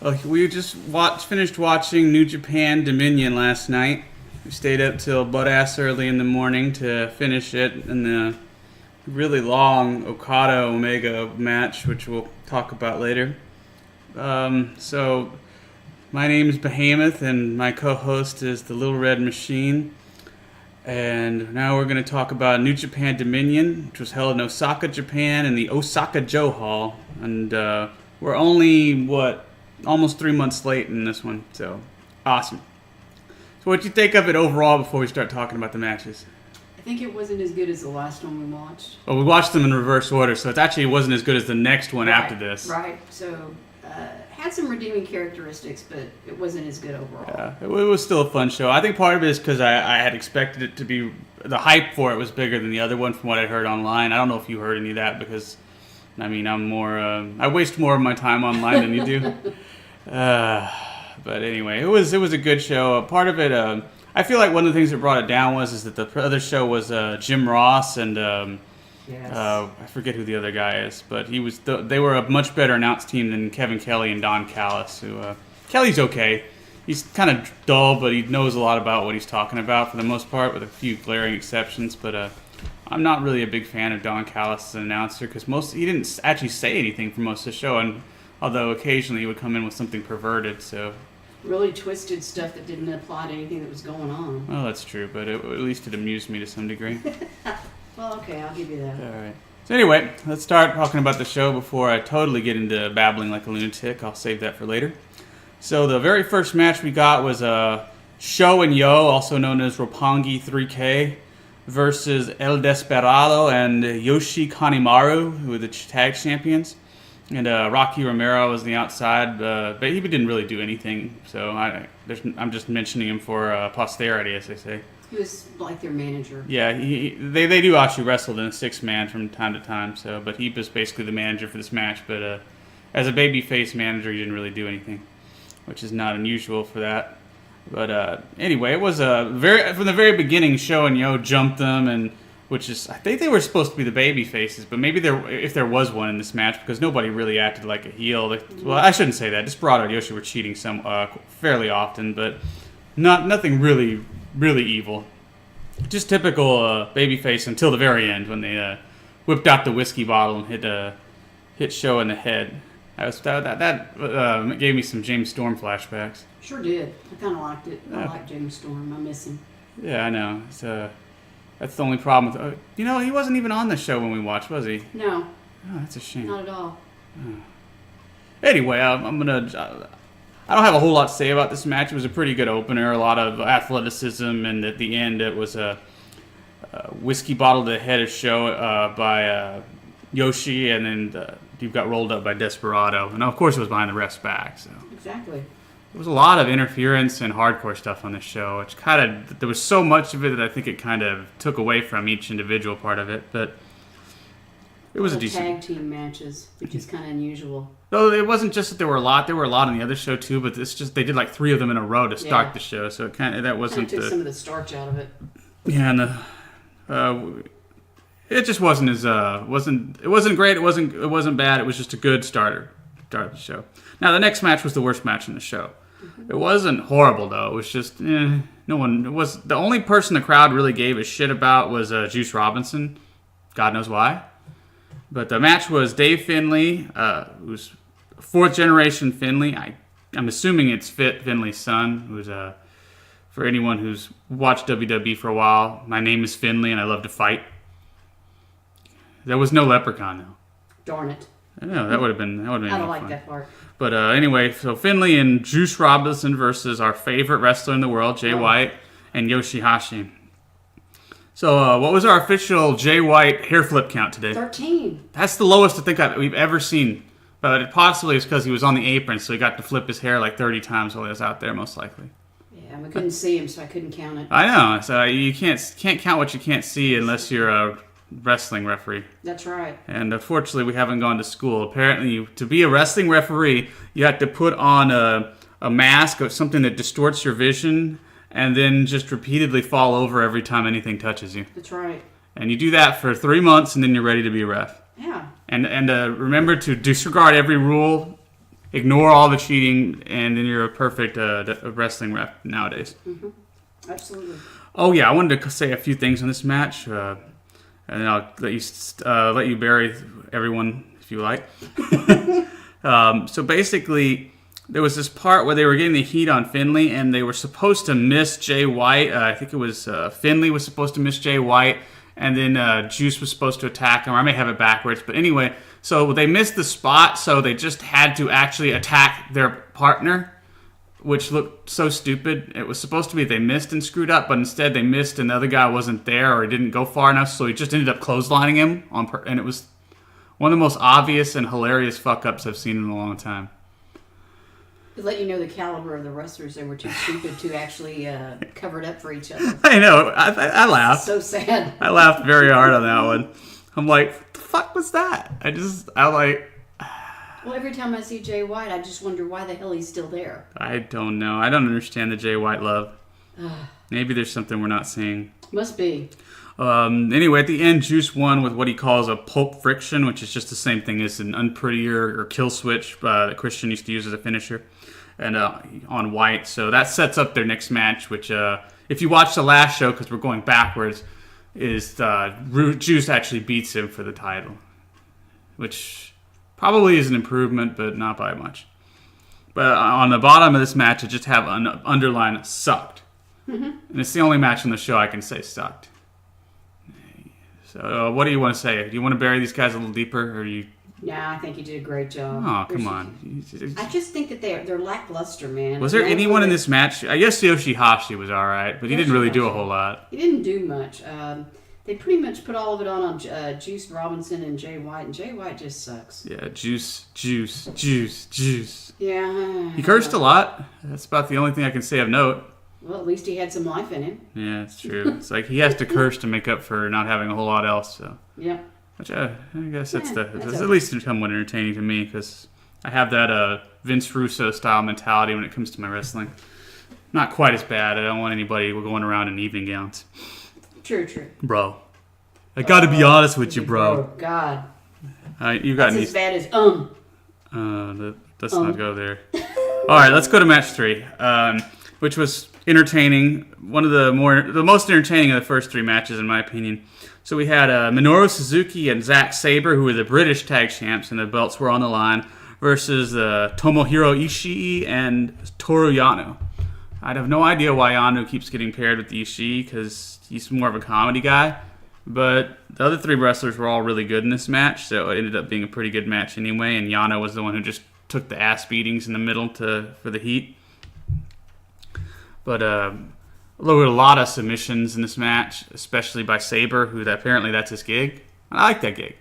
We just finished watching New Japan Dominion last night. We stayed up till butt-ass early in the morning to finish it in the really long Okada-Omega match, which we'll talk about later. So, my name is Behemoth, and my co-host is the Little Red Machine. And now we're going to talk about New Japan Dominion, which was held in Osaka, Japan, in the Osaka-jo Hall. And we're only, almost 3 months late in this one, so awesome. So what'd you think of it overall before we start talking about the matches? I think it wasn't as good as the last one we watched. Well, we watched them in reverse order, so it actually wasn't as good as the next one after this. Right, so had some redeeming characteristics, but it wasn't as good overall. Yeah, it was still a fun show. I think part of it is because I had expected it to be, the hype for it was bigger than the other one from what I heard online. I don't know if you heard any of that because, I mean, I waste more of my time online than you do. But anyway, it was a good show. Part of it, I feel like one of the things that brought it down is that the other show was Jim Ross and Yes. I forget who the other guy is, but they were a much better announced team than Kevin Kelly and Don Callis. Kelly's okay. He's kind of dull, but he knows a lot about what he's talking about for the most part, with a few glaring exceptions. But I'm not really a big fan of Don Callis as an announcer because he didn't actually say anything for most of the show, and although occasionally he would come in with something perverted, so. Really twisted stuff that didn't apply to anything that was going on. Well, that's true, but at least it amused me to some degree. Well, okay, I'll give you that. All right. So anyway, let's start talking about the show before I totally get into babbling like a lunatic. I'll save that for later. So the very first match we got was Sho and Yo, also known as Roppongi 3K, versus El Desperado and Yoshi Kanemaru, who were the tag champions. And Rocky Romero was on the outside, but he didn't really do anything. So I'm just mentioning him for posterity, as they say. He was like their manager. Yeah, they do actually wrestle in a 6-man from time to time. But he was basically the manager for this match. But as a babyface manager, he didn't really do anything, which is not unusual for that. But anyway, it was from the very beginning. Sho and Yo jumped them, and I think they were supposed to be the baby faces, but maybe if there was one in this match, because nobody really acted like a heel. Well, I shouldn't say that. Desperado and Yoshi were cheating fairly often, but nothing really evil. Just typical babyface until the very end when they whipped out the whiskey bottle and hit Sho in the head. That gave me some James Storm flashbacks. Sure did. I kind of liked it. I like James Storm. I miss him. Yeah, I know. That's the only problem with he wasn't even on the show when we watched, was he? No. Oh, that's a shame. Not at all. Oh. Anyway, I don't have a whole lot to say about this match. It was a pretty good opener, a lot of athleticism, and at the end it was a whiskey bottle to the head of Sho by Yoshi, and then you got rolled up by Desperado. And of course it was behind the ref's back. So. Exactly. There was a lot of interference and hardcore stuff on this show, which there was so much of it that I think it kind of took away from each individual part of it, but it was a decent tag team matches, which is kind of unusual. Though it wasn't just that there were a lot on the other show too, but it's just they did like 3 of them in a row to start the show, so it took some of the starch out of it. Yeah, and it just wasn't great, it wasn't bad, it was just a good start of the show. Now the next match was the worst match in the show. It wasn't horrible though. It was just the only person the crowd really gave a shit about was Juice Robinson. God knows why. But the match was Dave Finlay, who's 4th generation Finlay. I'm assuming it's Finlay's son. Who's for anyone who's watched WWE for a while, my name is Finlay and I love to fight. There was no Leprechaun though. Darn it. I know that would have been. I don't like that part. But anyway, so Finlay and Juice Robinson versus our favorite wrestler in the world, Jay White, and Yoshihashi. So what was our official Jay White hair flip count today? 13. That's the lowest I think we've ever seen. But it possibly is because he was on the apron, so he got to flip his hair like 30 times while he was out there, most likely. Yeah, we couldn't see him, so I couldn't count it. I know. So you can't count what you can't see unless you're a wrestling referee. That's right. And unfortunately, we haven't gone to school. Apparently, to be a wrestling referee, you have to put on a mask or something that distorts your vision and then just repeatedly fall over every time anything touches you. That's right. And you do that for 3 months, and then you're ready to be a ref. Yeah. And remember to disregard every rule ignore all the cheating, and then you're a perfect wrestling ref nowadays. Absolutely. Oh yeah, I wanted to say a few things on this match, and then I'll let you bury everyone if you like. So basically, there was this part where they were getting the heat on Finlay, and they were supposed to miss Jay White. I think it was Finlay was supposed to miss Jay White, and then Juice was supposed to attack him. I may have it backwards, but anyway, so they missed the spot, so they just had to actually attack their partner, which looked so stupid. It was supposed to be they missed and screwed up, but instead they missed and the other guy wasn't there or he didn't go far enough, so he just ended up clotheslining him, and it was one of the most obvious and hilarious fuck-ups I've seen in a long time. To let you know the caliber of the wrestlers, they were too stupid to actually cover it up for each other. I know. I laughed. So sad. I laughed very hard on that one. I'm like, what the fuck was that? Well, every time I see Jay White, I just wonder why the hell he's still there. I don't know. I don't understand the Jay White love. Maybe there's something we're not seeing. Must be. Anyway, at the end, Juice won with what he calls a pulp friction, which is just the same thing as an unprettier or kill switch that Christian used to use as a finisher, and on White. So that sets up their next match, which if you watch the last show, because we're going backwards, is Juice actually beats him for the title, which probably is an improvement, but not by much. But on the bottom of this match, I just have an underline sucked. And it's the only match on the show I can say sucked. So what do you want to say? Do you want to bury these guys a little deeper, or you? Nah, I think you did a great job. Oh, come on. I just think that they're lackluster, man. Was there anyone in this match? I guess Yoshihashi was all right, but he didn't really do a whole lot. He didn't do much. They pretty much put all of it on Juice Robinson and Jay White, and Jay White just sucks. Yeah, Juice. Yeah. He cursed a lot. That's about the only thing I can say of note. Well, at least he had some life in him. Yeah, it's true. It's like he has to curse to make up for not having a whole lot else. So. Yeah. Which I guess that's at least somewhat entertaining to me, because I have that Vince Russo style mentality when it comes to my wrestling. Not quite as bad. I don't want anybody going around in evening gowns. True. Bro. I gotta be honest with you, bro. Oh, God. You got That's as bad as let's not go there. Alright, let's go to match 3. Which was entertaining. One of the most entertaining of the first 3 matches, in my opinion. So we had Minoru Suzuki and Zack Sabre, who were the British tag champs, and the belts were on the line, versus Tomohiro Ishii and Toru Yano. I have no idea why Yano keeps getting paired with Ishii, because he's more of a comedy guy. But the other 3 wrestlers were all really good in this match, so it ended up being a pretty good match anyway, and Yano was the one who just took the ass beatings in the middle for the heat. But there were a lot of submissions in this match, especially by Sabre, who apparently that's his gig. I like that gig.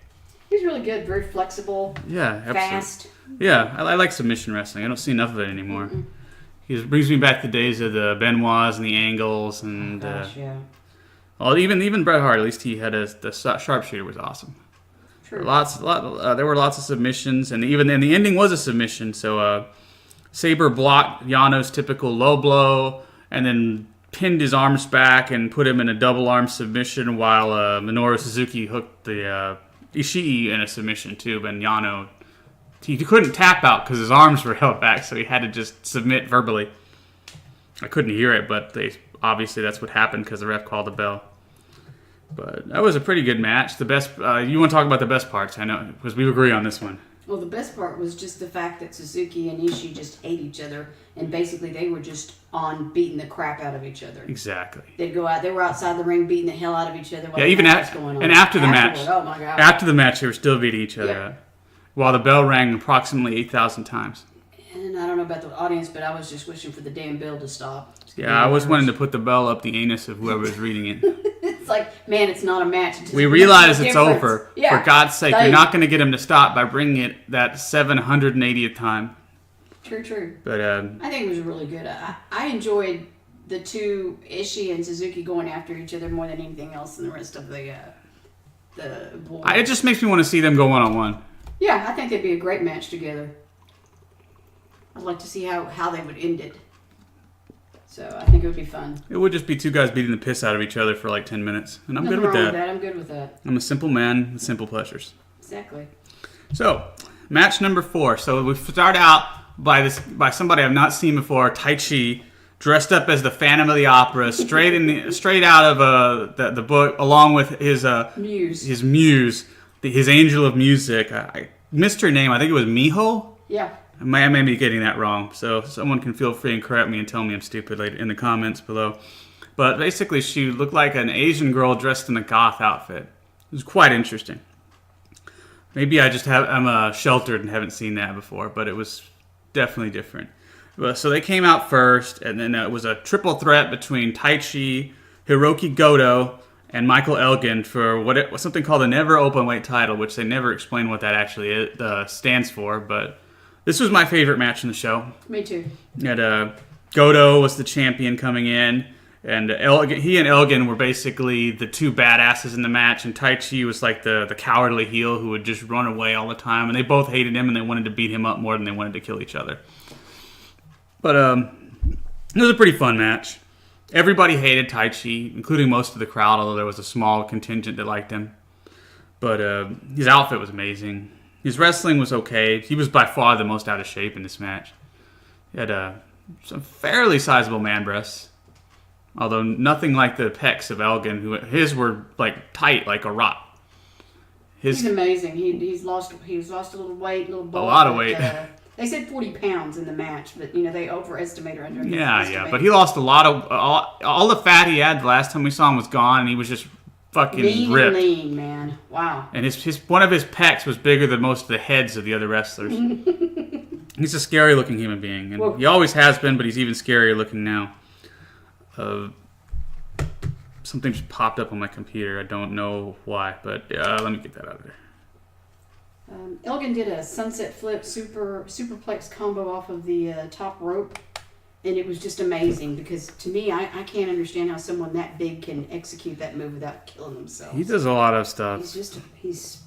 He's really good, very flexible. Yeah, absolutely. Fast. Yeah, I like submission wrestling. I don't see enough of it anymore. He brings me back to the days of the Benoits and the Angles, and yeah. Well, even Bret Hart. At least he had the sharpshooter was awesome. True. There were lots of submissions, and even then the ending was a submission. So Sabre blocked Yano's typical low blow, and then pinned his arms back and put him in a double arm submission, while Minoru Suzuki hooked the Ishii in a submission too. But Yano, he couldn't tap out because his arms were held back, so he had to just submit verbally. I couldn't hear it, but obviously that's what happened because the ref called the bell. But that was a pretty good match. The best. You want to talk about the best parts? I know, because we agree on this one. Well, the best part was just the fact that Suzuki and Ishii just ate each other, and basically they were just on beating the crap out of each other. Exactly. They'd go out. They were outside the ring beating the hell out of each other. Yeah, even after the match. Oh my God. After the match, they were still beating each other up, while the bell rang approximately 8,000 times. And I don't know about the audience, but I was just wishing for the damn bell to stop. Yeah, I was wanting to put the bell up the anus of whoever was reading it. It's like, man, it's not a match. We realize it's over. Yeah. For God's sake, you're not going to get him to stop by bringing it that 780th time. True. But I think it was really good. I enjoyed the two, Ishii and Suzuki, going after each other more than anything else in the rest of the boys. It just makes me want to see them go one-on-one. Yeah, I think they'd be a great match together. I'd like to see how they would end it. So I think it would be fun. It would just be 2 guys beating the piss out of each other for like 10 minutes. And I'm Nothing good with wrong that. I'm good with that. I'm a simple man with simple pleasures. Exactly. So, match number 4. So we start out by somebody I've not seen before, Tai Chi, dressed up as the Phantom of the Opera, straight out of the book, along with his Muse. his muse, his angel of music. I missed her name. I think it was Miho. Yeah. I may be getting that wrong, so someone can feel free and correct me and tell me I'm stupid later in the comments below. But basically, she looked like an Asian girl dressed in a goth outfit. It was quite interesting. Maybe I'm sheltered and haven't seen that before, but it was definitely different. So they came out first, and then it was a triple threat between Tai Chi, Hiroki Goto, and Michael Elgin for what was something called the Never Openweight title, which they never explained what that actually stands for, but this was my favorite match in the show. Me too. Goto was the champion coming in, and he and Elgin were basically the two badasses in the match, and Tai Chi was like the cowardly heel who would just run away all the time, and they both hated him, and they wanted to beat him up more than they wanted to kill each other. But it was a pretty fun match. Everybody hated Tai Chi, including most of the crowd, although there was a small contingent that liked him. But his outfit was amazing. His wrestling was okay. He was by far the most out of shape in this match. He had some fairly sizable man breasts, although nothing like the pecs of Elgin, his were like tight like a rock. He's amazing. He's lost a little weight, a lot of weight. They said 40 pounds in the match, but they overestimate or underestimate. Yeah. But he lost a lot of all the fat he had the last time we saw him was gone, and he was just fucking mean ripped. And lean, man. Wow. And his one of his pecs was bigger than most of the heads of the other wrestlers. He's a scary looking human being, and he always has been, but he's even scarier looking now. Something just popped up on my computer. I don't know why, but let me get that out of there. Elgin did a sunset flip superplex combo off of the top rope, and it was just amazing because to me, I can't understand how someone that big can execute that move without killing themselves. He does a lot of stuff. He's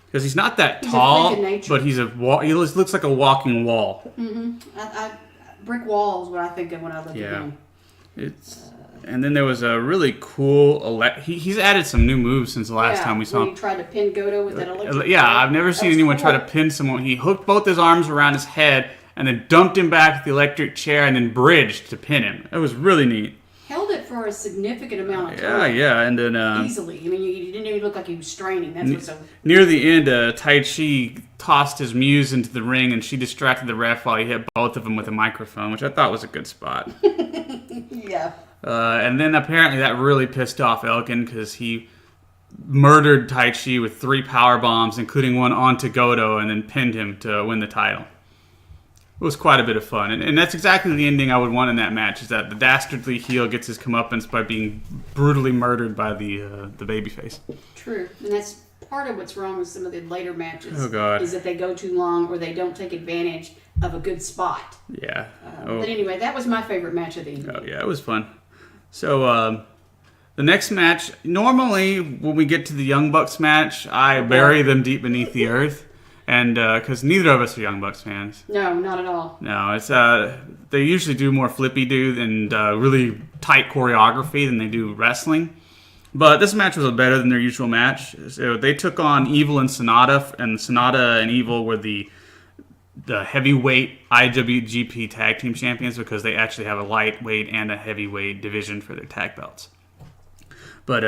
because he's not that tall, but he looks like a walking wall. Mm-hmm. Brick wall is what I think of when I look at him. And then there was a really cool... he's added some new moves since the last time we saw him. He tried to pin Goto with that electric... Yeah, I've never seen anyone try to pin someone. He hooked both his arms around his head and then dumped him back with the electric chair and then bridged to pin him. It was really neat. Held it for a significant amount of time. Yeah, and then... easily. I mean, you didn't even look like he was straining. That's what's so... Near the end, Tai Chi tossed his muse into the ring and she distracted the ref while he hit both of them with a microphone, which I thought was a good spot. Yeah. And then apparently that really pissed off Elgin because he murdered Tai Chi with 3 power bombs, including one onto Goto, and then pinned him to win the title. It was quite a bit of fun, and that's exactly the ending I would want in that match: is that the dastardly heel gets his comeuppance by being brutally murdered by the babyface. True, and that's part of what's wrong with some of the later matches. Oh God! Is that they go too long or they don't take advantage of a good spot. Yeah. But anyway, that was my favorite match of the evening. Oh yeah, it was fun. So the next match, normally when we get to the Young Bucks match, I bury them deep beneath the earth, and because neither of us are Young Bucks fans. No, not at all. No, it's they usually do more flippy-do and really tight choreography than they do wrestling. But this match was better than their usual match. So they took on Evil and Sonata and Evil were the heavyweight IWGP Tag Team Champions because they actually have a lightweight and a heavyweight division for their tag belts. But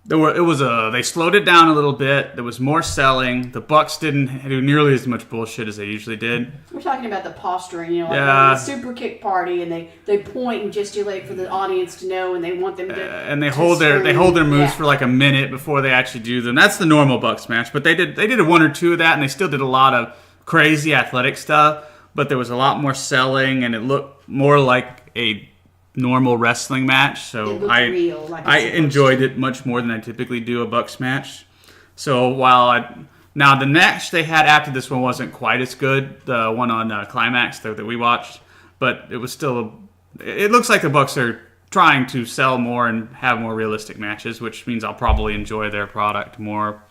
they slowed it down a little bit. There was more selling. The Bucks didn't do nearly as much bullshit as they usually did. We're talking about the posturing, like a super kick party, and they point and gesticulate for the audience to know, and they want them to. And they hold their moves for like a minute before they actually do them. That's the normal Bucks match, but they did a 1 or 2 of that, and they still did a lot of crazy athletic stuff, but there was a lot more selling, and it looked more like a normal wrestling match. So I enjoyed it much more than I typically do a Bucks match. So now the match they had after this one wasn't quite as good, the one on Climax that we watched, but it was still. It looks like the Bucks are trying to sell more and have more realistic matches, which means I'll probably enjoy their product more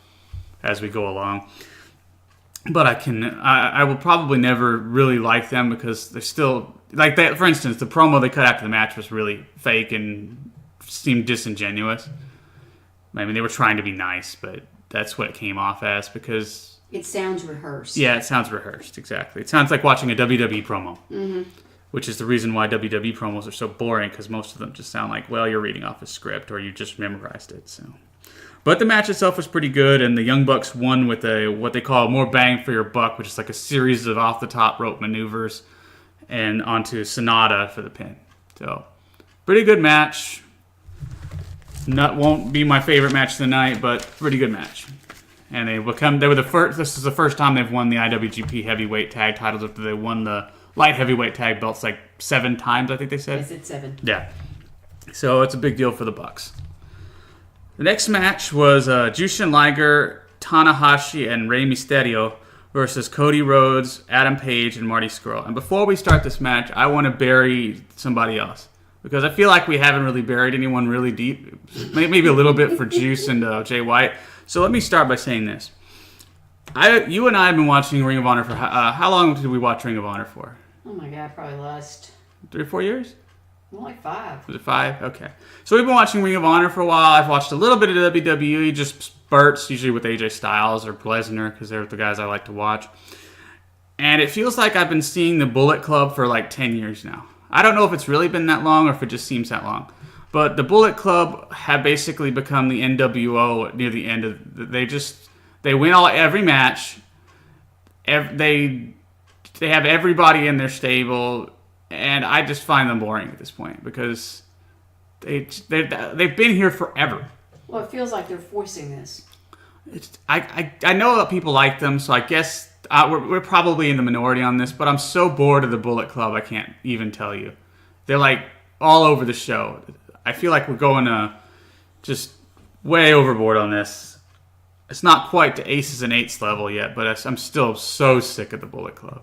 as we go along. But I will probably never really like them because they're still like that. For instance, the promo they cut after the match was really fake and seemed disingenuous. I mean, they were trying to be nice, but that's what it came off as because It sounds rehearsed. Yeah, it sounds rehearsed, exactly. It sounds like watching a WWE promo, which is the reason why WWE promos are so boring, because most of them just sound like, well, you're reading off a script or you just memorized it. So, but the match itself was pretty good, and the Young Bucks won with what they call more bang for your buck, which is like a series of off-the-top rope maneuvers and onto Sonata for the pin. So, pretty good match. Won't be my favorite match of the night, but pretty good match. And they were the first. This is the first time they've won the IWGP Heavyweight Tag titles after they won the Light Heavyweight Tag belts like 7 times. I think they said. I said 7. Yeah. So it's a big deal for the Bucks. The next match was Jushin Liger, Tanahashi, and Rey Mysterio versus Cody Rhodes, Adam Page, and Marty Scurll. And before we start this match, I want to bury somebody else, because I feel like we haven't really buried anyone really deep. Maybe a little bit for Juice and Jay White. So let me start by saying this. You and I have been watching Ring of Honor for... how long did we watch Ring of Honor for? Oh my God, probably last... 3 or 4 years? More like 5. Was it 5? Okay. So we've been watching Ring of Honor for a while. I've watched a little bit of WWE, just spurts, usually with AJ Styles or Lesnar, because they're the guys I like to watch. And it feels like I've been seeing the Bullet Club for like 10 years now. I don't know if it's really been that long or if it just seems that long. But the Bullet Club have basically become the NWO near the end of... They win every match. They have everybody in their stable. And I just find them boring at this point, because they've been here forever. Well, it feels like they're forcing this. I know that people like them, so I guess we're probably in the minority on this, but I'm so bored of the Bullet Club I can't even tell you. They're like all over the show. I feel like we're going just way overboard on this. It's not quite to Aces and Eights level yet, but I'm still so sick of the Bullet Club.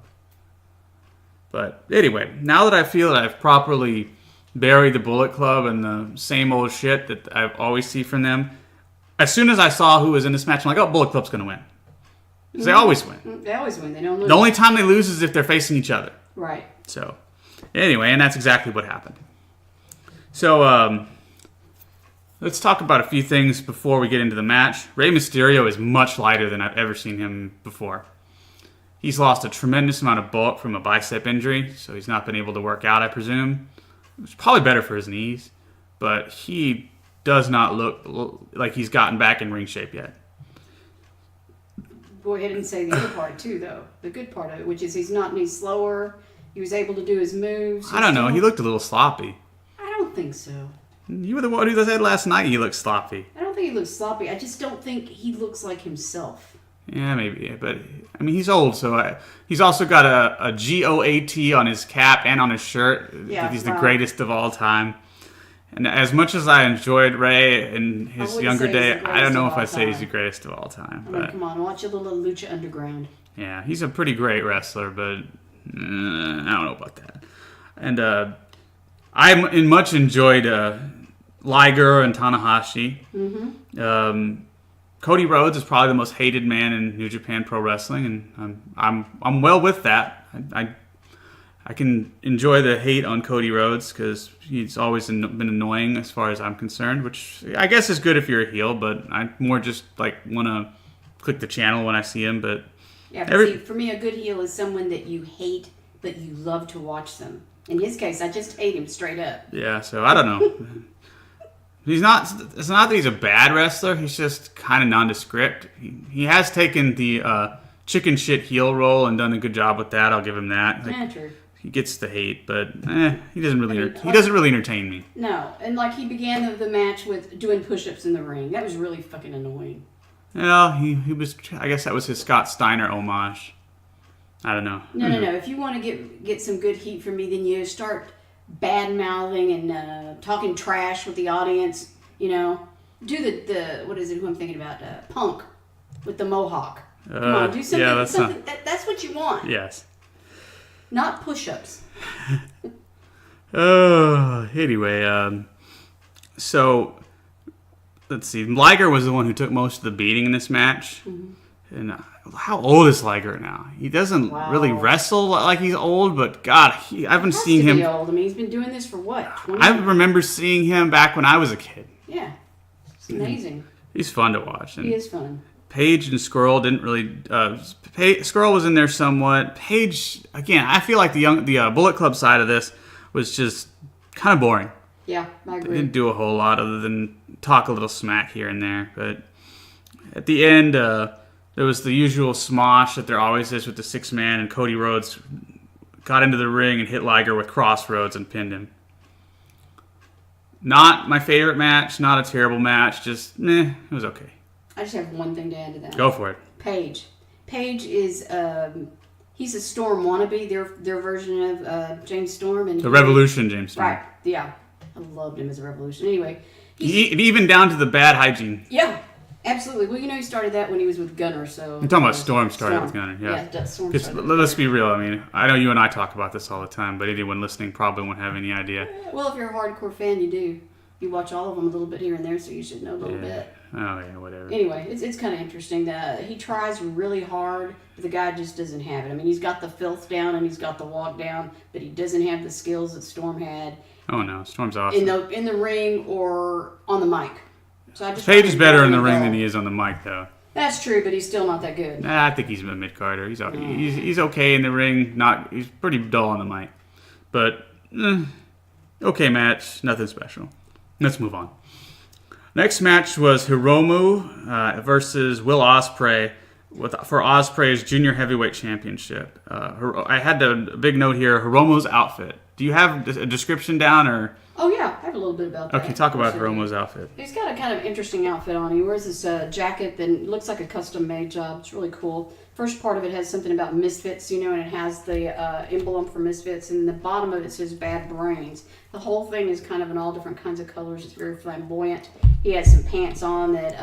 But anyway, now that I feel that I've properly buried the Bullet Club and the same old shit that I always see from them, as soon as I saw who was in this match, I'm like, oh, Bullet Club's going to win. Because they always win. They always win. They don't lose. The only time they lose is if they're facing each other. Right. So, anyway, and that's exactly what happened. So, let's talk about a few things before we get into the match. Rey Mysterio is much lighter than I've ever seen him before. He's lost a tremendous amount of bulk from a bicep injury, so he's not been able to work out, I presume. It's probably better for his knees, but he does not look like he's gotten back in ring shape yet. Go ahead and say the other part, too, though. The good part of it, which is he's not any slower. He was able to do his moves. I don't know. He looked a little sloppy. I don't think so. You were the one who said last night he looked sloppy. I don't think he looks sloppy. I just don't think he looks like himself. Yeah, maybe. But, I mean, he's old, so he's also got a GOAT on his cap and on his shirt. Yeah, he's the greatest of all time. And as much as I enjoyed Ray in his younger day, I don't know if I say he's the greatest of all time. I mean, come on, watch a little Lucha Underground. Yeah, he's a pretty great wrestler, but I don't know about that. And I much enjoyed Liger and Tanahashi. Mm-hmm. Cody Rhodes is probably the most hated man in New Japan Pro Wrestling, and I'm well with that. I can enjoy the hate on Cody Rhodes because he's always been annoying as far as I'm concerned, which I guess is good if you're a heel, but I more just like want to click the channel when I see him. But yeah, but see, for me, a good heel is someone that you hate but you love to watch them. In his case, I just hate him straight up. Yeah, so I don't know. It's not that he's a bad wrestler. He's just kind of nondescript. He has taken the chicken shit heel role and done a good job with that. I'll give him that. Like, true. He gets the hate, but he doesn't really. He doesn't really entertain me. No, and like he began the match with doing push-ups in the ring. That was really fucking annoying. Yeah, he was. I guess that was his Scott Steiner homage. I don't know. No. If you want to get some good heat from me, then you start bad-mouthing and talking trash with the audience, you know. Do the what is it, who I'm thinking about? Punk with the mohawk. Come on, do something. Yeah, that's what you want. Yes. Not push-ups. Anyway, so let's see. Liger was the one who took most of the beating in this match. Mm-hmm. And how old is Liger now? He doesn't really wrestle like he's old, but God, I've been seeing him. Old. I mean, he's been doing this for what? 20 I remember seeing him back when I was a kid. Yeah, it's amazing. He's fun to watch. And he is fun. Page and Skrull didn't really. Skrull was in there somewhat. Page, again, I feel like the Bullet Club side of this was just kind of boring. Yeah, I They agree. didn't do a whole lot other than talk a little smack here and there. But at the end, there was the usual smosh that there always is with the 6-man, and Cody Rhodes got into the ring and hit Liger with crossroads and pinned him. Not my favorite match, not a terrible match, just it was okay. I just have one thing to add to that. Go for it. Paige. Paige is he's a Storm wannabe. Their version of James Storm and The Revolution, James Storm. Right. Yeah, I loved him as a Revolution. Anyway, Even down to the bad hygiene. yeah, absolutely. Well, he started that when he was with Gunner. So I'm talking about Storm started with Gunner. Yeah. Storm. Because let's be real. I mean, I know you and I talk about this all the time, but anyone listening probably won't have any idea. Well, if you're a hardcore fan, you do. You watch all of them a little bit here and there, so you should know a little bit. Oh yeah, whatever. Anyway, it's kind of interesting that he tries really hard, but the guy just doesn't have it. I mean, he's got the filth down and he's got the walk down, but he doesn't have the skills that Storm had Oh no, Storm's awesome. in the ring or on the mic. So I just Paige is better in the ring than he is on the mic, though. That's true, but he's still not that good. Nah, I think he's a mid-carder. He's okay in the ring. He's pretty dull on the mic, but okay match, nothing special. Let's move on. Next match was Hiromu versus Will Ospreay for Ospreay's Junior Heavyweight Championship. I had a big note here, Hiromu's outfit. Do you have a description down or? Oh yeah, I have a little bit about that. Okay, talk about Hiromu's outfit. He's got a kind of interesting outfit on. He wears this jacket that looks like a custom-made job. It's really cool. First part of it has something about Misfits, and it has the emblem for Misfits, and the bottom of it says Bad Brains. The whole thing is kind of in all different kinds of colors. It's very flamboyant. He has some pants on that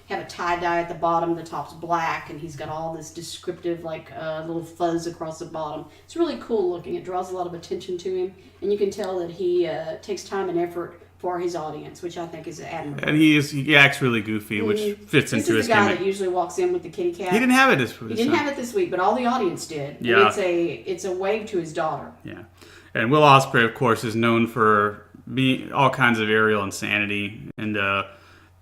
have a tie-dye at the bottom. The top's black, and he's got all this descriptive, little fuzz across the bottom. It's really cool looking. It draws a lot of attention to him, and you can tell that he takes time and effort for his audience, which I think is admirable. And he acts really goofy, which fits into his This is the guy gimmick. that usually walks in with the kitty cat. He didn't have it this week. He didn't have it this week, but all the audience did. Yeah. And it's a wave to his daughter. Yeah. And Will Ospreay, of course, is known for being all kinds of aerial insanity. And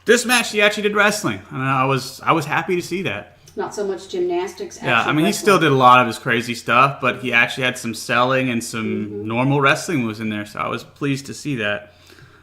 this match, he actually did wrestling. And I was happy to see that. Not so much gymnastics. Yeah, I mean, he still did a lot of his crazy stuff, but he actually had some selling and some normal wrestling moves in there. So I was pleased to see that.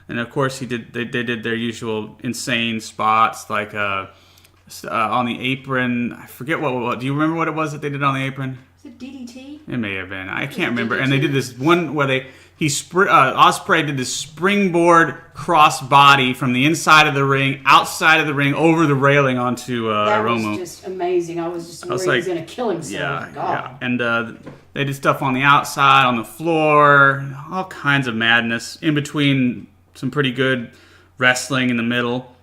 And of course, they did their usual insane spots, like on the apron. I forget what. Do you remember what it was that they did on the apron? Is it DDT? It may have been. I can't remember. And they did this one where Ospreay did this springboard cross body from the inside of the ring, outside of the ring, over the railing onto That Hiromu. was just amazing. I was just worried he was going to kill himself. Yeah, God. yeah. And they did stuff on the outside, on the floor, all kinds of madness. In between, some pretty good wrestling in the middle.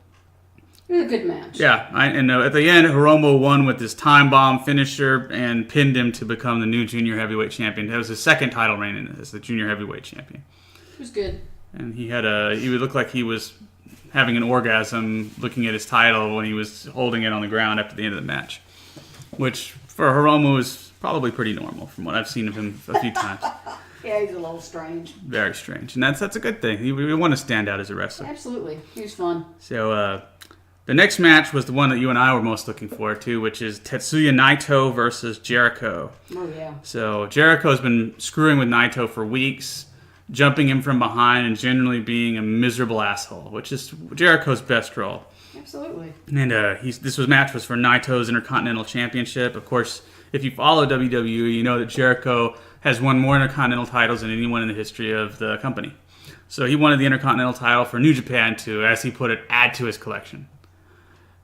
It was a good match. Yeah, and at the end, Hiromu won with this time bomb finisher and pinned him to become the new junior heavyweight champion. That was his second title reign as the junior heavyweight champion. It was good. And he would look like he was having an orgasm looking at his title when he was holding it on the ground after the end of the match, which for Hiromu is probably pretty normal from what I've seen of him a few times. Yeah, he's a little strange. Very strange, and that's a good thing. We want to stand out as a wrestler. Absolutely. He was fun. So the next match was the one that you and I were most looking forward to, which is Tetsuya Naito versus Jericho. Oh, yeah. So Jericho's been screwing with Naito for weeks, jumping him from behind and generally being a miserable asshole, which is Jericho's best role. Absolutely. And this match was for Naito's Intercontinental Championship. Of course, if you follow WWE, you know that Jericho has won more Intercontinental titles than anyone in the history of the company. So he wanted the Intercontinental title for New Japan to, as he put it, add to his collection.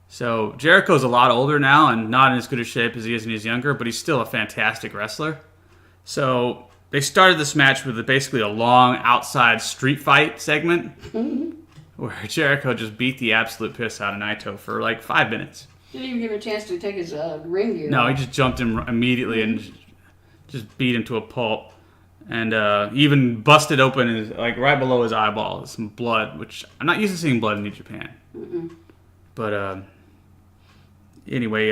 So Jericho's a lot older now and not in as good a shape as he is when he's younger, but he's still a fantastic wrestler. So they started this match with basically a long outside street fight segment where Jericho just beat the absolute piss out of Naito for like 5 minutes. Didn't even give him a chance to take his ring gear No, off. he just jumped him immediately and just beat him to a pulp. And even busted open right below his eyeball some blood, which I'm not used to seeing blood in New Japan. But anyway,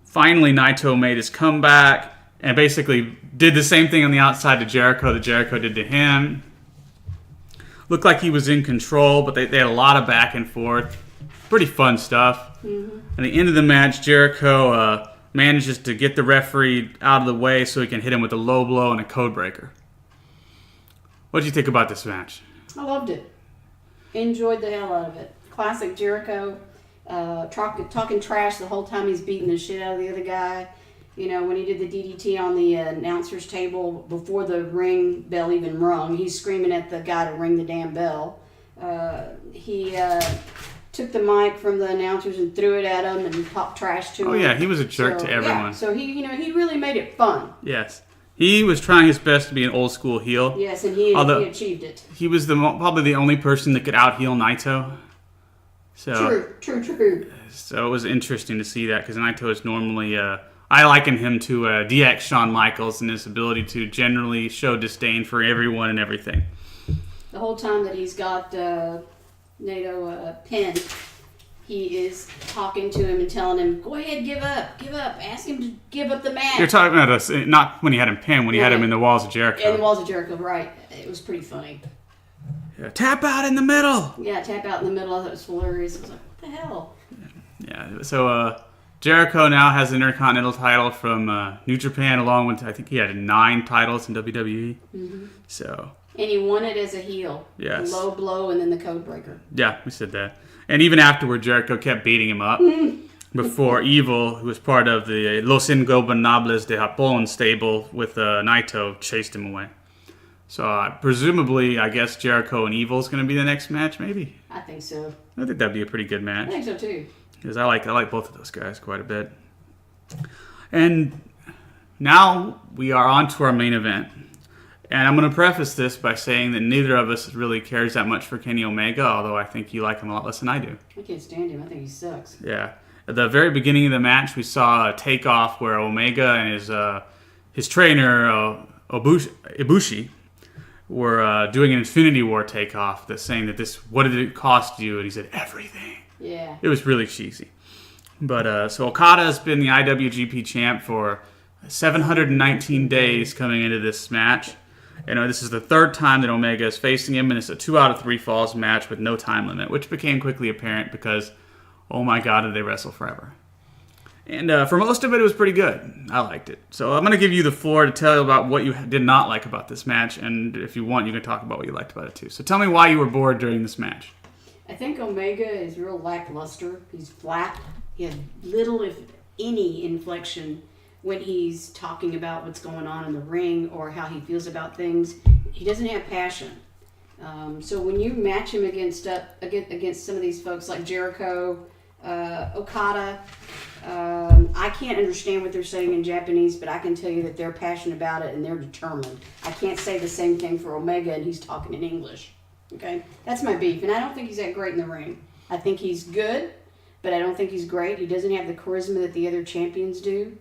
finally Naito made his comeback and basically did the same thing on the outside to Jericho that Jericho did to him. Looked like he was in control, but they had a lot of back and forth. pretty fun stuff. Mm-hmm. At the end of the match, Jericho manages to get the referee out of the way so he can hit him with a low blow and a code breaker. What did you think about this match? I loved it. Enjoyed the hell out of it. Classic Jericho. Talking trash the whole time he's beating the shit out of the other guy. You know, when he did the DDT on the announcer's table before the ring bell even rung, he's screaming at the guy to ring the damn bell. He took the mic from the announcers and threw it at him and talked trash to him. Oh yeah, he was a jerk to everyone. Yeah, so he really made it fun. Yes. He was trying his best to be an old school heel. Yes, and he achieved it. He was probably the only person that could out heel Naito. So, True. So it was interesting to see that because Naito is normally, I liken him to DX Shawn Michaels in his ability to generally show disdain for everyone and everything. The whole time that he's got Naito pinned, he is talking to him and telling him, go ahead, give up, ask him to give up the match. You're talking about us, not when he had him pinned, when he had him in the Walls of Jericho. In the Walls of Jericho, right. It was pretty funny. Yeah, tap out in the middle. Yeah, tap out in the middle. I thought it was hilarious. I was like, what the hell? Yeah, so Jericho now has the Intercontinental title from New Japan, along with, I think he had 9 titles in WWE. Mm-hmm. So. And he won it as a heel. Yes. Low blow and then the code breaker. Yeah, we said that. And even afterward, Jericho kept beating him up. Before Evil, who was part of the Los Ingobernables de Japón stable with Naito, chased him away. So presumably, I guess Jericho and Evil is going to be the next match, maybe? I think so. I think that'd be a pretty good match. I think so too. Because I like both of those guys quite a bit. And now we are on to our main event. And I'm going to preface this by saying that neither of us really cares that much for Kenny Omega, although I think you like him a lot less than I do. I can't stand him. I think he sucks. Yeah. At the very beginning of the match, we saw a takeoff where Omega and his trainer, Ibushi, were doing an Infinity War takeoff that's saying that what did it cost you? And he said, everything. Yeah. It was really cheesy. But so Okada has been the IWGP champ for 719 days coming into this match. This is the third time that Omega is facing him, and it's a 2 out of 3 falls match with no time limit, which became quickly apparent because, oh my God, did they wrestle forever. And for most of it, it was pretty good. I liked it. So I'm going to give you the floor to tell you about what you did not like about this match, and if you want, you can talk about what you liked about it too. So tell me why you were bored during this match. I think Omega is real lackluster. He's flat. He has little, if any, inflection when he's talking about what's going on in the ring or how he feels about things. He doesn't have passion. So when you match him against some of these folks like Jericho, Okada, I can't understand what they're saying in Japanese, but I can tell you that they're passionate about it and they're determined. I can't say the same thing for Omega and he's talking in English. Okay? That's my beef. And I don't think he's that great in the ring. I think he's good, but I don't think he's great. He doesn't have the charisma that the other champions do.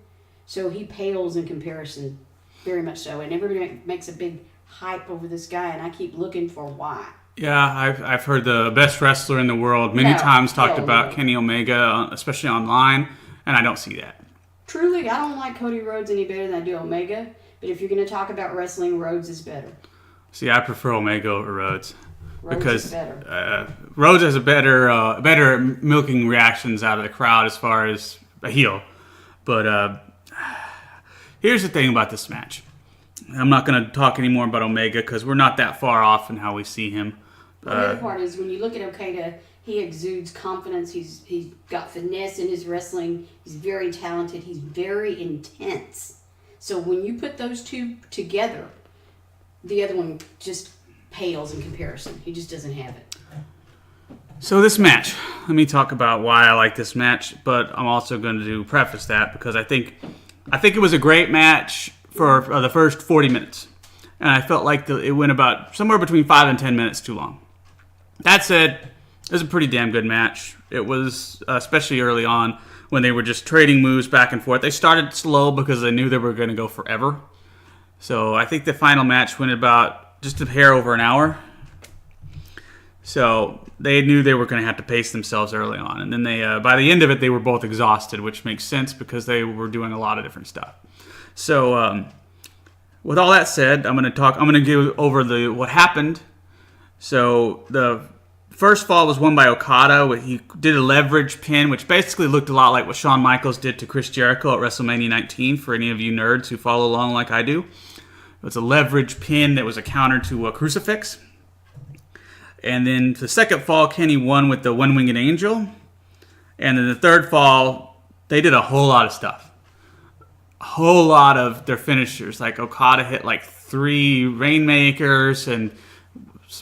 So he pales in comparison, very much so. And everybody makes a big hype over this guy, and I keep looking for why. Yeah, I've heard the best wrestler in the world many times talked about Kenny Omega, especially online, and I don't see that. Truly, I don't like Cody Rhodes any better than I do Omega, but if you're going to talk about wrestling, Rhodes is better. See, I prefer Omega over Rhodes. Rhodes is better. Rhodes has a better milking reactions out of the crowd as far as a heel. But here's the thing about this match. I'm not going to talk anymore about Omega because we're not that far off in how we see him. The other part is when you look at Okada, he exudes confidence. He's got finesse in his wrestling. He's very talented. He's very intense. So when you put those two together, the other one just pales in comparison. He just doesn't have it. So this match, let me talk about why I like this match, but I'm also going to preface that because I think it was a great match for the first 40 minutes. And I felt like it went about somewhere between 5 and 10 minutes too long. That said, it was a pretty damn good match. It was, especially early on, when they were just trading moves back and forth. They started slow because they knew they were going to go forever. So I think the final match went about just a hair over an hour. So they knew they were going to have to pace themselves early on. And then by the end of it, they were both exhausted, which makes sense because they were doing a lot of different stuff. So with all that said, I'm going to go over what happened. So the First fall was won by Okada. He did a leverage pin, which basically looked a lot like what Shawn Michaels did to Chris Jericho at WrestleMania 19, for any of you nerds who follow along like I do. It was a leverage pin that was a counter to a crucifix. And then the second fall, Kenny won with the one-winged angel. And then the third fall, they did a whole lot of stuff. A whole lot of their finishers. Like Okada hit like 3 Rainmakers, and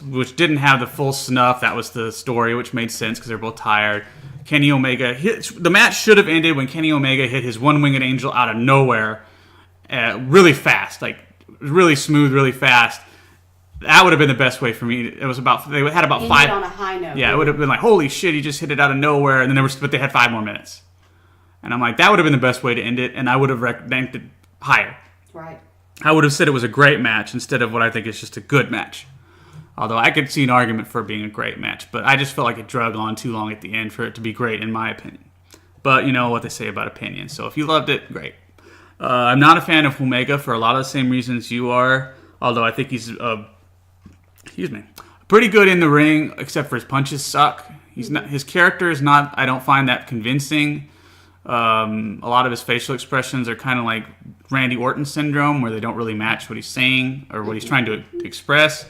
which didn't have the full snuff. That was the story, which made sense because they're both tired. Kenny Omega the match should have ended when Kenny Omega hit his one-winged angel out of nowhere, really fast, like really smooth, really fast. That would have been the best way for me. It was about they had about 5 on a high note. Yeah, it would have been like, holy shit, he just hit it out of nowhere, and then but they had 5 more minutes, and I'm like, that would have been the best way to end it, and I would have ranked it higher. Right. I would have said it was a great match instead of what I think is just a good match. Although I could see an argument for it being a great match, but I just felt like it drug on too long at the end for it to be great, in my opinion. But you know what they say about opinions. So if you loved it, great. I'm not a fan of Omega for a lot of the same reasons you are. Although I think he's, pretty good in the ring, except for his punches suck. His character is not. I don't find that convincing. A lot of his facial expressions are kind of like Randy Orton syndrome, where they don't really match what he's saying or what he's trying to express.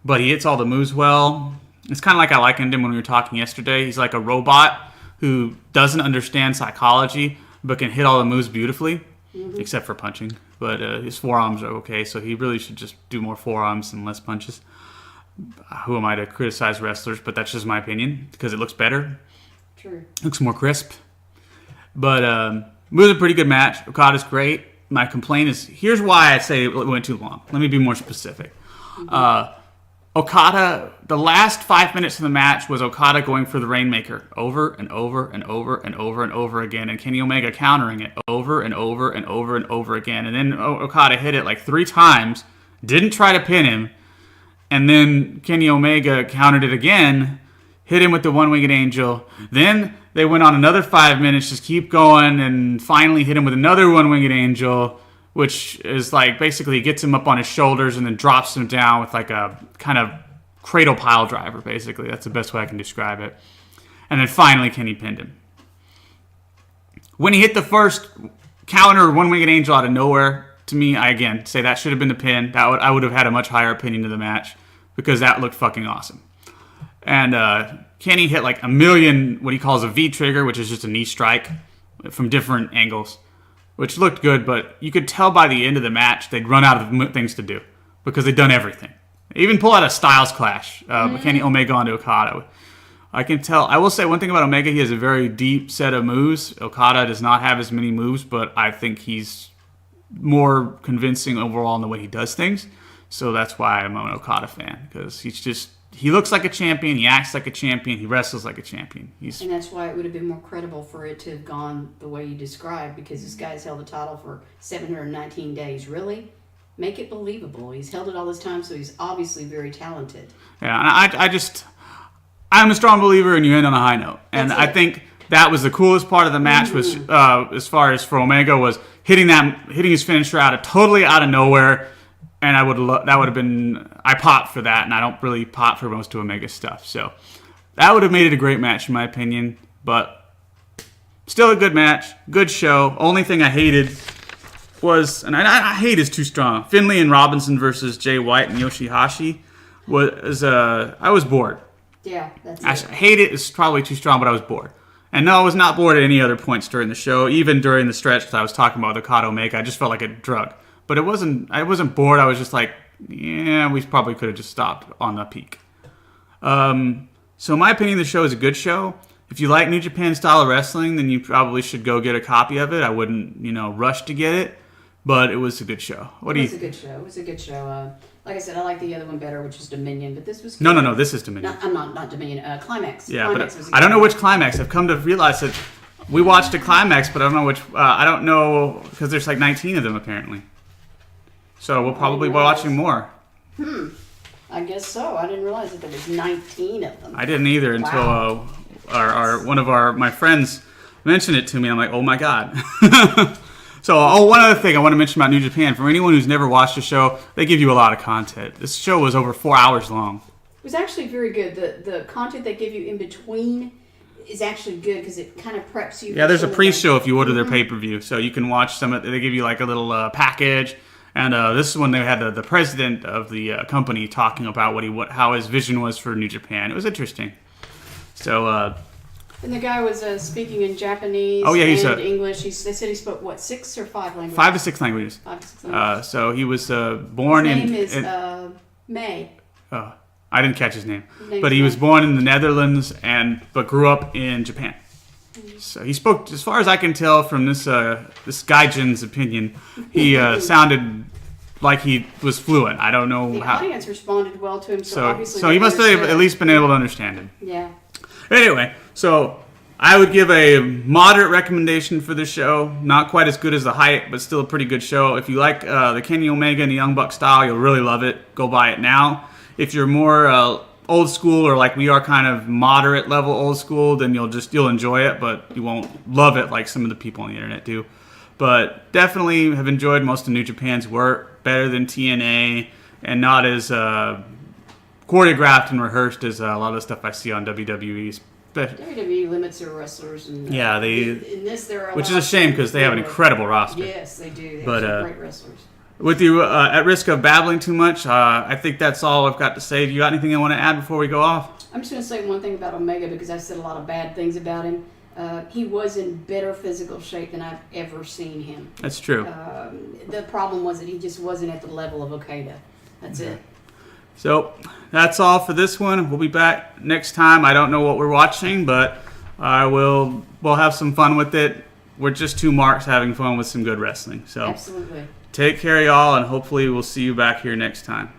But he hits all the moves well. It's kind of like I likened him when we were talking yesterday. He's like a robot who doesn't understand psychology, but can hit all the moves beautifully, except for punching. But his forearms are okay, so he really should just do more forearms and less punches. Who am I to criticize wrestlers? But that's just my opinion, because it looks better. True. Looks more crisp. But it was a pretty good match. Okada's great. My complaint is, here's why I say it went too long. Let me be more specific. Okada, the last 5 minutes of the match was Okada going for the Rainmaker over and over and over and over and over again, and Kenny Omega countering it over and over and over and over again. And then Okada hit it like 3 times, didn't try to pin him, and then Kenny Omega countered it again, hit him with the one-winged angel. Then they went on another 5 minutes, just keep going, and finally hit him with another one-winged angel, which is like basically gets him up on his shoulders and then drops him down with like a kind of cradle pile driver, basically. That's the best way I can describe it. And then finally Kenny pinned him. When he hit the first counter one-winged angel out of nowhere, to me, I again say that should have been the pin. I would have had a much higher opinion of the match because that looked fucking awesome. And Kenny hit like a million, what he calls a V-trigger, which is just a knee strike from different angles, which looked good, but you could tell by the end of the match they'd run out of things to do because they'd done everything. They even pull out a Styles Clash, Kenny Omega onto Okada. I can tell. I will say one thing about Omega, he has a very deep set of moves. Okada does not have as many moves, but I think he's more convincing overall in the way he does things. So that's why I'm an Okada fan, because he looks like a champion, he acts like a champion, he wrestles like a champion. And that's why it would have been more credible for it to have gone the way you described, because this guy's held the title for 719 days. Really? Make it believable. He's held it all this time, so he's obviously very talented. Yeah, and I'm a strong believer in you end on a high note. And I think that was the coolest part of the match, was as far as for Omega, was hitting his finisher totally out of nowhere. And that would have been, I popped for that, and I don't really pop for most of Omega stuff. So that would have made it a great match in my opinion, but still a good match, good show. Only thing I hated was, and I hate is too strong, Finlay and Robinson versus Jay White and Yoshihashi I was bored. Yeah, that's it. I hate it is probably too strong, but I was bored. And no, I was not bored at any other points during the show, even during the stretch that I was talking about Okada Omega. I just felt like a drug. But I wasn't bored. I was just like, yeah, we probably could have just stopped on the peak. So in my opinion, the show is a good show. If you like New Japan style of wrestling, then you probably should go get a copy of it. I wouldn't, rush to get it, but it was a good show. It was a good show. Like I said, I like the other one better, which is Dominion, but this was good. No, this is Dominion. No, I'm not Dominion. Climax. Yeah, Climax but I don't know which Climax. I've come to realize that we watched a Climax, but I don't know which. I don't know, because there's like 19 of them apparently. So we'll probably be watching more. I guess so. I didn't realize that there was 19 of them. I didn't either until one of my friends mentioned it to me. I'm like, oh my god. So, one other thing I want to mention about New Japan. For anyone who's never watched the show, they give you a lot of content. This show was over 4 hours long. It was actually very good. The content they give you in between is actually good because it kind of preps you. Yeah, there's a for pre-show if you order their pay-per-view, so you can watch some of. They give you like a little package, and this is when they had the president of the company talking about how his vision was for New Japan. It was interesting. So. And the guy was speaking in Japanese and English. They said he spoke, what, 6 or 5 languages? 5 to 6 languages. 5 to 6 languages. So he was born his name is May. I didn't catch his name. But he was born in the Netherlands but grew up in Japan. Mm-hmm. So he spoke, as far as I can tell from this Gaijin's opinion, he sounded like he was fluent. I don't know how. The audience responded well to him, so obviously. So he must have at least been able to understand him. Yeah. Anyway, so I would give a moderate recommendation for this show. Not quite as good as the Hype, but still a pretty good show. If you like the Kenny Omega and the Young Buck style, you'll really love it. Go buy it now. If you're more old school, or like we are, kind of moderate level old school, then you'll enjoy it, but you won't love it like some of the people on the internet do. But definitely have enjoyed most of New Japan's work. Better than TNA, and not as choreographed and rehearsed as a lot of the stuff I see on WWE's. WWE limits their wrestlers, and in this which is a shame because they have an incredible roster. Yes, they do. They have some great wrestlers. With you, at risk of babbling too much, I think that's all I've got to say. Do you got anything you want to add before we go off? I'm just going to say one thing about Omega because I said a lot of bad things about him. He was in better physical shape than I've ever seen him. That's true. The problem was that he just wasn't at the level of Okada. That's it. So that's all for this one. We'll be back next time. I don't know what we're watching, but we'll have some fun with it. We're just two marks having fun with some good wrestling. So absolutely. Take care, y'all, and hopefully we'll see you back here next time.